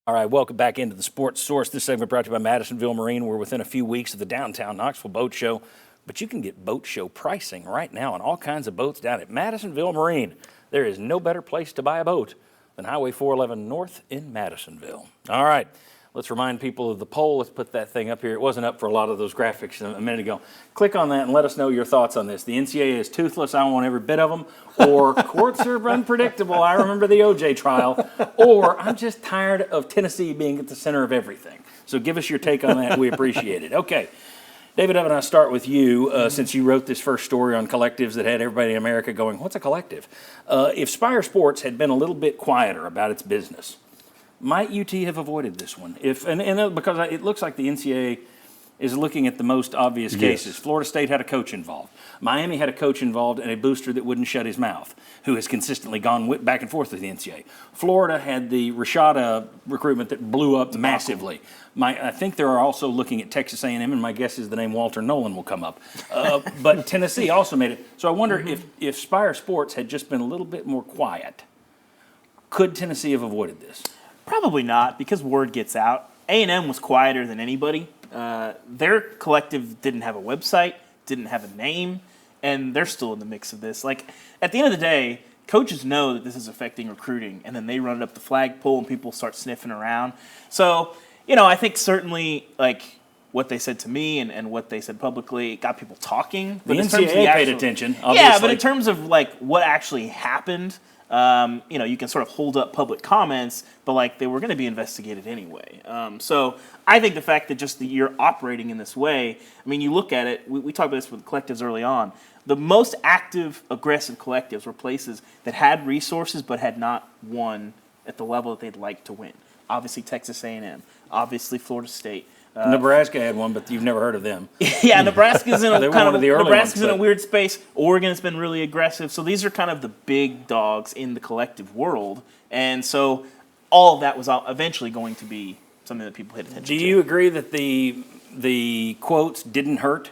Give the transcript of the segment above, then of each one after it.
All right, welcome back into the Sports Source. This segment brought to you by Madisonville Marine. We're within a few weeks of the downtown Knoxville Boat Show, but you can get boat show pricing right now on all kinds of boats down at Madisonville Marine. There is no better place to buy a boat than Highway 411 North in Madisonville. All right, let's remind people of the poll. Let's put that thing up here. It wasn't up for a lot of those graphics a minute ago. Click on that and let us know your thoughts on this. The NCAA is toothless. I want every bit of them. Or courts are unpredictable. I remember the OJ trial. Or I'm just tired of Tennessee being at the center of everything. So give us your take on that. We appreciate it. Okay. David, I'm going to start with you since you wrote this first story on collectives that had everybody in America going, what's a collective? If Spire Sports had been a little bit quieter about its business, might UT have avoided this one? Because it looks like the NCAA is looking at the most obvious cases. Florida State had a coach involved. Miami had a coach involved and a booster that wouldn't shut his mouth, who has consistently gone back and forth with the NCAA. Florida had the Rashada recruitment that blew up massively. I think they're also looking at Texas A&M, and my guess is the name Walter Nolan will come up. But Tennessee also made it. So I wonder if Spire Sports had just been a little bit more quiet, could Tennessee have avoided this? Probably not, because word gets out. A&M was quieter than anybody. Their collective didn't have a website, didn't have a name, and they're still in the mix of this. Like, at the end of the day, coaches know that this is affecting recruiting, and then they run it up the flagpole and people start sniffing around. So, I think certainly, what they said to me and what they said publicly got people talking. But the NCAA paid attention, obviously. Yeah, but in terms of, what actually happened, you can sort of hold up public comments, but they were going to be investigated anyway. So I think the fact that you're operating in this way, you look at it, we talked about this with collectives early on. The most active, aggressive collectives were places that had resources but had not won at the level that they'd like to win. Obviously Texas A&M, obviously Florida State. Nebraska had one, but you've never heard of them. Yeah, Nebraska's in Nebraska's in a weird space. Oregon's been really aggressive. So these are kind of the big dogs in the collective world. And so all of that was eventually going to be something that people paid attention to. Do you agree that the quotes didn't hurt?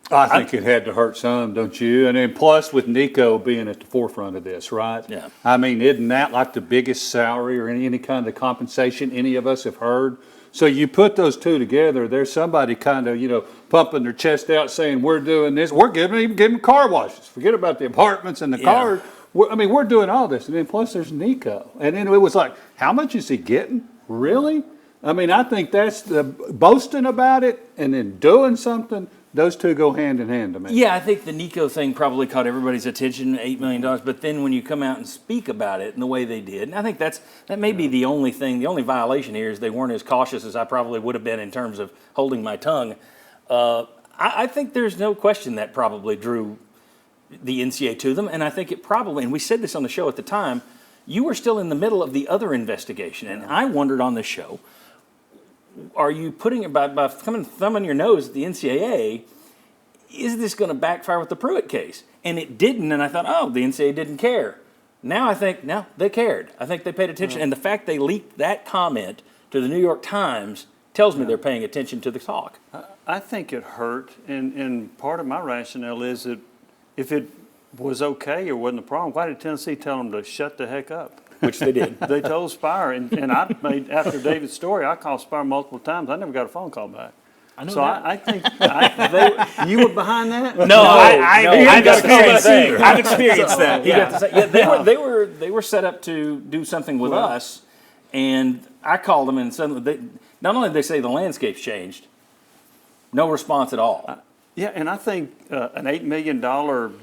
I think it had to hurt some, don't you? And then plus with Nico being at the forefront of this, right? Yeah. Isn't that like the biggest salary or any kind of compensation any of us have heard? So you put those two together, there's somebody kind of, pumping their chest out saying, we're doing this. We're giving car washes. Forget about the apartments and the cars. We're doing all this. And then plus there's Nico. And then it was like, how much is he getting? Really? I think that's the boasting about it and then doing something. Those two go hand in hand to me. Yeah, I think the Nico thing probably caught everybody's attention, $8 million. But then when you come out and speak about it in the way they did, and I think that may be the only thing, the only violation here is they weren't as cautious as I probably would have been in terms of holding my tongue. I think there's no question that probably drew the NCAA to them, and I think it probably, and we said this on the show at the time, you were still in the middle of the other investigation, and I wondered on this show, are you putting it by thumbing your nose at the NCAA? Is this going to backfire with the Pruitt case? And it didn't, and I thought, the NCAA didn't care. Now I think, no, they cared. I think they paid attention, and the fact they leaked that comment to the New York Times tells me they're paying attention to the talk. I think it hurt, and part of my rationale is that if it was okay or wasn't a problem, why did Tennessee tell them to shut the heck up? Which they did. They told Spire, and after David's story, I called Spire multiple times. I never got a phone call back. I know that. I think you were behind that. No, I've experienced that. They were set up to do something with us, and I called them, and suddenly not only did they say the landscape's changed, no response at all. Yeah, and I think an $8 million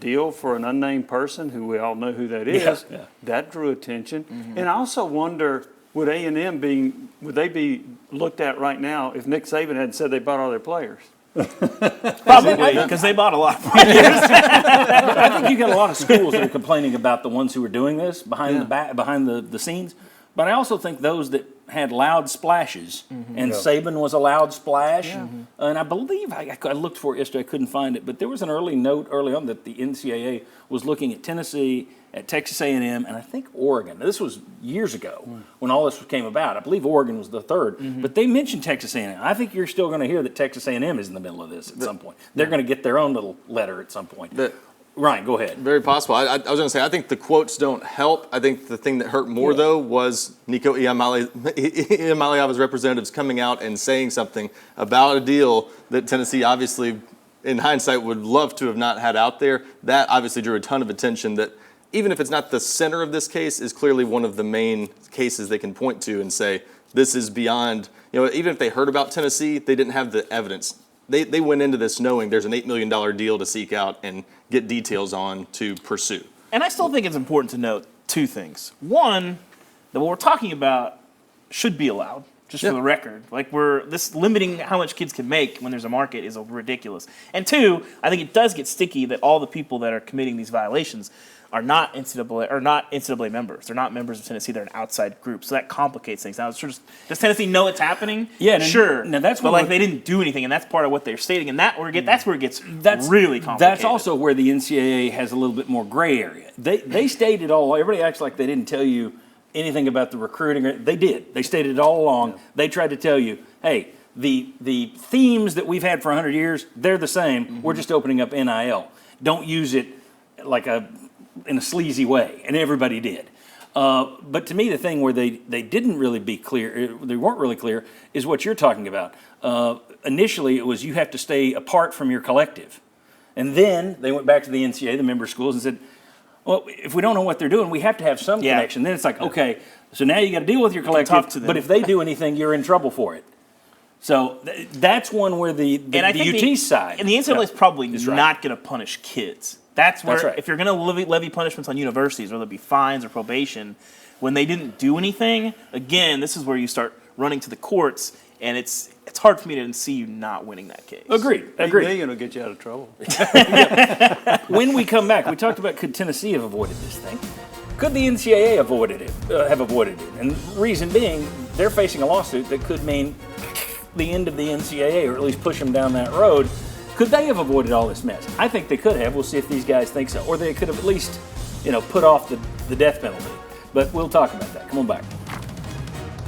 deal for an unnamed person, who we all know who that is, that drew attention. Mm-hmm. And I also wonder, would A&M would they be looked at right now if Nick Saban had said they bought all their players? Probably, because they bought a lot of players. I think you get a lot of schools that are complaining about the ones who are doing this behind the scenes. But I also think those that had loud splashes, and Saban was a loud splash. Yeah. And I believe, I looked for it yesterday, I couldn't find it, but there was an early note early on that the NCAA was looking at Tennessee, at Texas A&M, and I think Oregon. Now, this was years ago when all this came about. I believe Oregon was the third, but they mentioned Texas A&M. I think you're still going to hear that Texas A&M is in the middle of this at some point. They're going to get their own little letter at some point. Ryan, go ahead. Very possible. I was going to say, I think the quotes don't help. I think the thing that hurt more, though, was Nico Iamaleava's representatives coming out and saying something about a deal that Tennessee obviously, in hindsight, would love to have not had out there. That obviously drew a ton of attention that, even if it's not the center of this case, is clearly one of the main cases they can point to and say, this is beyond, even if they heard about Tennessee, they didn't have the evidence. They went into this knowing there's an $8 million deal to seek out and get details on to pursue. And I still think it's important to note two things. One, that what we're talking about should be allowed, just for the record. Like, this limiting how much kids can make when there's a market is ridiculous. And two, I think it does get sticky that all the people that are committing these violations are not NCAA members. They're not members of Tennessee. They're an outside group. So that complicates things. Now, does Tennessee know it's happening? Yeah, sure. Now that's but they didn't do anything, and that's part of what they're stating. And that's where it gets really complicated. That's also where the NCAA has a little bit more gray area. They stated all. Everybody acts like they didn't tell you anything about the recruiting. They did. They stated it all along. Yeah. They tried to tell you, hey, the themes that we've had for 100 years, they're the same. Mm-hmm. We're just opening up NIL. Don't use it in a sleazy way, and everybody did. But to me, the thing where they didn't really be clear, they weren't really clear, is what you're talking about. Initially, it was you have to stay apart from your collective. And then they went back to the NCAA, the member schools, and said, well, if we don't know what they're doing, we have to have some connection. Then it's like, okay, so now you got to deal with your collective, but if they do anything, you're in trouble for it. So that's one where the UT side. And the NCAA is probably not going to punish kids. That's where, right. If you're going to levy punishments on universities, whether it be fines or probation, when they didn't do anything, again, this is where you start running to the courts, and it's hard for me to see you not winning that case. Agreed. $8 million will get you out of trouble. When we come back, we talked about could Tennessee have avoided this thing? Could the NCAA have avoided it? And reason being, they're facing a lawsuit that could mean the end of the NCAA, or at least push them down that road. Could they have avoided all this mess? I think they could have. We'll see if these guys think so. Or they could have at least, put off the death penalty. But we'll talk about that. Come on back.